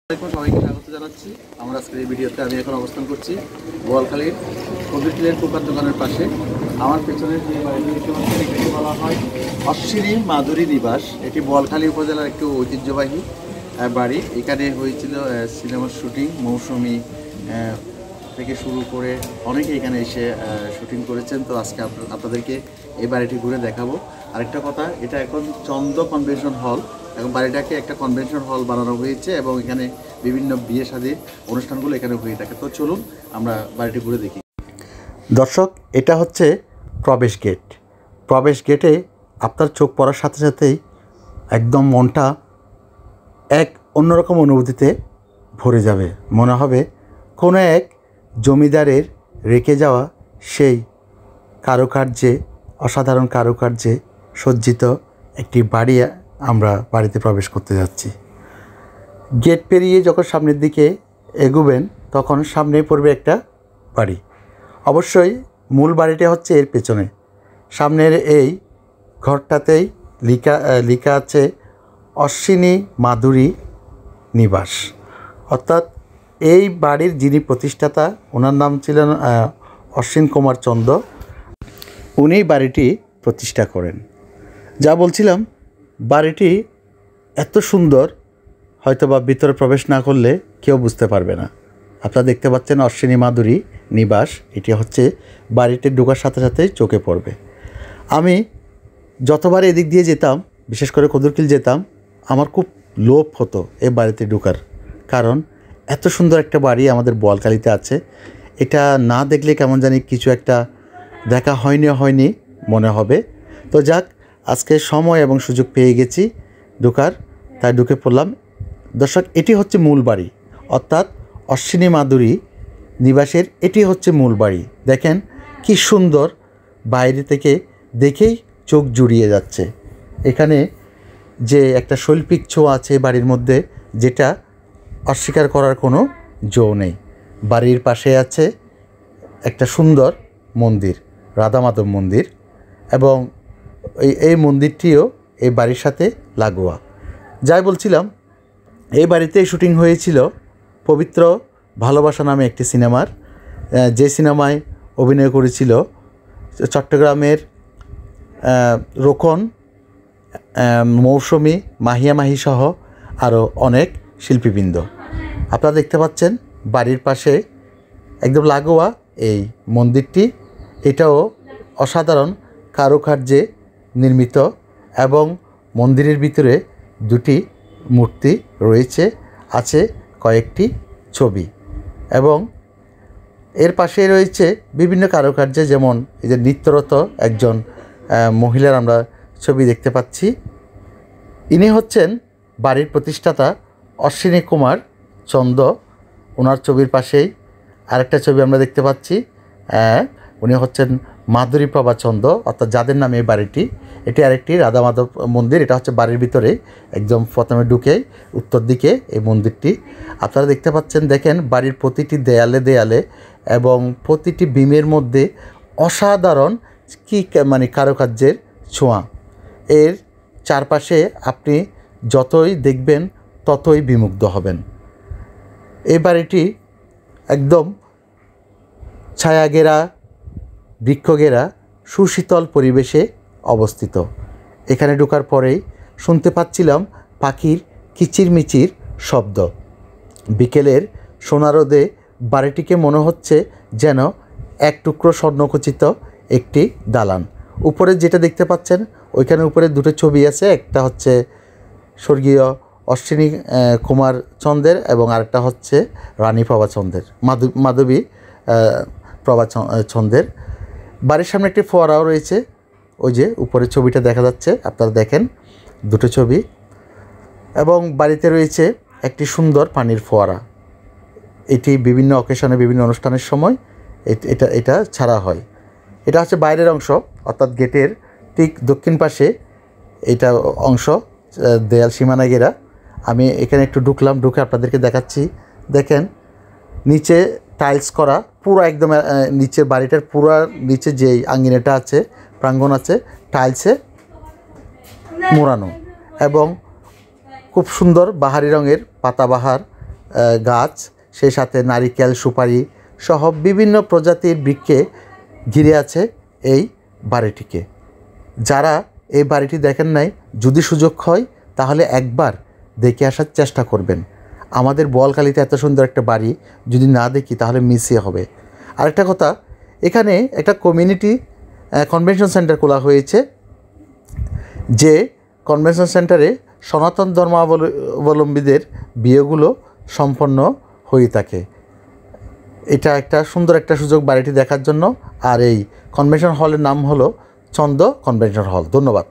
সবাইকে স্বাগত জানাচ্ছি। আমরা আজকের এই ভিডিওতে আমি এখন অবস্থান করছি বোয়ালখালীর কবির পোকার দোকানের পাশে। আমার পেছনে যে বাড়িটি দেখতে পাচ্ছেন এটাকে বলা হয় অশ্বিনী মাধুরী নিবাস। এটি বোয়ালখালী উপজেলার একটি ঐতিহ্যবাহী বাড়ি। এখানে হয়েছিল সিনেমার শুটিং, মৌসুমি থেকে শুরু করে অনেকে এখানে এসে শুটিং করেছেন। তো আজকে আপনাদেরকে এই বাড়িটি ঘুরে দেখাবো। আরেকটা কথা, এটা এখন চন্দ্র কনভেনশন হল, এবং বাড়িটাকে একটা কনভেনশন হল বানানো হয়েছে এবং এখানে বিভিন্ন বিয়ে শাদীর অনুষ্ঠানগুলো এখানে হয়ে থাকে। তো চলুন আমরা বাড়িটি ঘুরে দেখি। দর্শক, এটা হচ্ছে প্রবেশ গেট। প্রবেশ গেটে আপনার চোখ পড়ার সাথে সাথেই একদম মনটা এক অন্যরকম অনুভূতিতে ভরে যাবে। মনে হবে কোনো এক জমিদারের রেখে যাওয়া সেই কারুকার্যে, অসাধারণ কারুকার্যে সজ্জিত একটি বাড়ি আমরা বাড়িতে প্রবেশ করতে যাচ্ছি। গেট পেরিয়ে যখন সামনের দিকে এগোবেন তখন সামনে পড়বে একটা বাড়ি। অবশ্যই মূল বাড়িটা হচ্ছে এর পেছনে। সামনের এই ঘরটাতেই লেখা আছে অশ্বিনী মাধুরী নিবাস। অর্থাৎ এই বাড়ির যিনি প্রতিষ্ঠাতা, ওনার নাম ছিলেন অশ্বিন কুমার চন্দ। উনি বাড়িটি প্রতিষ্ঠা করেন। যা বলছিলাম, বাড়িটি এত সুন্দর, হয়তোবা ভিতরে প্রবেশ না করলে কেউ বুঝতে পারবে না। আপনারা দেখতে পাচ্ছেন অশ্বিনী মাধুরী নিবাস। এটি হচ্ছে বাড়িতে ঢোকার সাথে সাথেই চোখে পড়বে। আমি যতবার এদিক দিয়ে যেতাম, বিশেষ করে কদুরকিল যেতাম, আমার খুব লোভ হতো এই বাড়িতে ঢোকার। কারণ এত সুন্দর একটা বাড়ি আমাদের বোয়ালখালীতে আছে। এটা না দেখলে কেমন জানি কিছু একটা দেখা হয়নি মনে হবে। তো যাক, আজকে সময় এবং সুযোগ পেয়ে গেছি ঢোকার, তাই ঢুকে পড়লাম। দর্শক, এটি হচ্ছে মূল বাড়ি, অর্থাৎ অশ্বিনী মাধুরী নিবাসের এটি হচ্ছে মূল বাড়ি। দেখেন কি সুন্দর, বাইরে থেকে দেখেই চোখ জুড়িয়ে যাচ্ছে। এখানে যে একটা শৈল্পিক ছোঁয়া আছে বাড়ির মধ্যে, যেটা অস্বীকার করার কোনো জো নেই। বাড়ির পাশে আছে একটা সুন্দর মন্দির, রাধা মাধব মন্দির, এবং এই মন্দিরটিও এই বাড়ির সাথে লাগোয়া। যাই বলছিলাম, এই বাড়িতেই শুটিং হয়েছিল পবিত্র ভালোবাসা নামে একটি সিনেমার, যে সিনেমায় অভিনয় করেছিল চট্টগ্রামের রোকন, মৌসুমি, মাহিয়া মাহি সহ আরও অনেক শিল্পীবৃন্দ। আপনারা দেখতে পাচ্ছেন বাড়ির পাশে একদম লাগোয়া এই মন্দিরটি। এটাও অসাধারণ কারুকার্যে নির্মিত, এবং মন্দিরের ভিতরে দুটি মূর্তি রয়েছে, আছে কয়েকটি ছবি, এবং এর পাশে রয়েছে বিভিন্ন কারুকার্যে, যেমন এই যে নৃত্যরত একজন মহিলার আমরা ছবি দেখতে পাচ্ছি। ইনি হচ্ছেন বাড়ির প্রতিষ্ঠাতা অশ্বিনী কুমার চন্দ। ওনার ছবির পাশেই আরেকটা ছবি আমরা দেখতে পাচ্ছি। উনি হচ্ছেন মাধুরী প্রভা চন্দ, অর্থাৎ যাদের নামে এই বাড়িটি। এটি আরেকটি রাধা মাধব মন্দির। এটা হচ্ছে বাড়ির ভিতরে একদম প্রথমে ঢুকেই উত্তর দিকে এই মন্দিরটি আপনারা দেখতে পাচ্ছেন। দেখেন বাড়ির প্রতিটি দেয়ালে দেয়ালে এবং প্রতিটি বিমের মধ্যে অসাধারণ কারুকার্যের ছোঁয়া। এর চারপাশে আপনি যতই দেখবেন ততই বিমুগ্ধ হবেন। এই বাড়িটি একদম ছায়াঘেরা, বৃক্ষঘেরা, সুশীতল পরিবেশে অবস্থিত। এখানে ঢোকার পরেই শুনতে পাচ্ছিলাম পাখির কিচিরমিচির শব্দ। বিকেলের সোনারোদে বাড়িটিকে মনে হচ্ছে যেন এক টুকরো স্বর্ণখচিত একটি দালান। উপরে যেটা দেখতে পাচ্ছেন, ওইখানে উপরে দুটো ছবি আছে। একটা হচ্ছে স্বর্গীয় অশ্বিনী কুমার চন্দের, এবং আরেকটা হচ্ছে রানী প্রভা চন্দের, মাধবী প্রভা চন্দের। বাড়ির সামনে একটি ফোয়ারাও রয়েছে, ওই যে উপরের ছবিটা দেখা যাচ্ছে, আপনারা দেখেন দুটো ছবি। এবং বাড়িতে রয়েছে একটি সুন্দর পানির ফোয়ারা। এটি বিভিন্ন অকেশনে, বিভিন্ন অনুষ্ঠানের সময় এটা ছাড়া হয়। এটা হচ্ছে বাইরের অংশ, অর্থাৎ গেটের ঠিক দক্ষিণ পাশে এটা অংশ, দেয়াল সীমানা ঘেরা। আমি এখানে একটু ঢুকলাম, ঢুকে আপনাদেরকে দেখাচ্ছি। দেখেন নিচে টাইলস করা, পুরো একদম নিচের বাড়িটার পুরো নিচে যেই আঙ্গিনাটা আছে, প্রাঙ্গণ আছে, টাইলসে মোড়ানো, এবং খুব সুন্দর বাহারি রঙের পাতাবাহার গাছ, সেই সাথে নারিকেল, সুপারি সহ বিভিন্ন প্রজাতির বৃক্ষে ঘিরে আছে এই বাড়িটিকে। যারা এই বাড়িটি দেখেন নাই, যদি সুযোগ হয় তাহলে একবার দেখে আসার চেষ্টা করবেন। আমাদের বোয়ালখালীতে এত সুন্দর একটা বাড়ি যদি না দেখি তাহলে মিসই হবে। আরেকটা কথা, এখানে একটা কমিউনিটি কনভেনশন সেন্টার খোলা হয়েছে, যে কনভেনশন সেন্টারে সনাতন ধর্মাবলম্বীদের বিয়েগুলো সম্পন্ন হয়ে থাকে। এটা একটা সুন্দর একটা সুযোগ বাড়িটি দেখার জন্য। আর এই কনভেনশন হলের নাম হলো চন্দ কনভেনশন হল। ধন্যবাদ।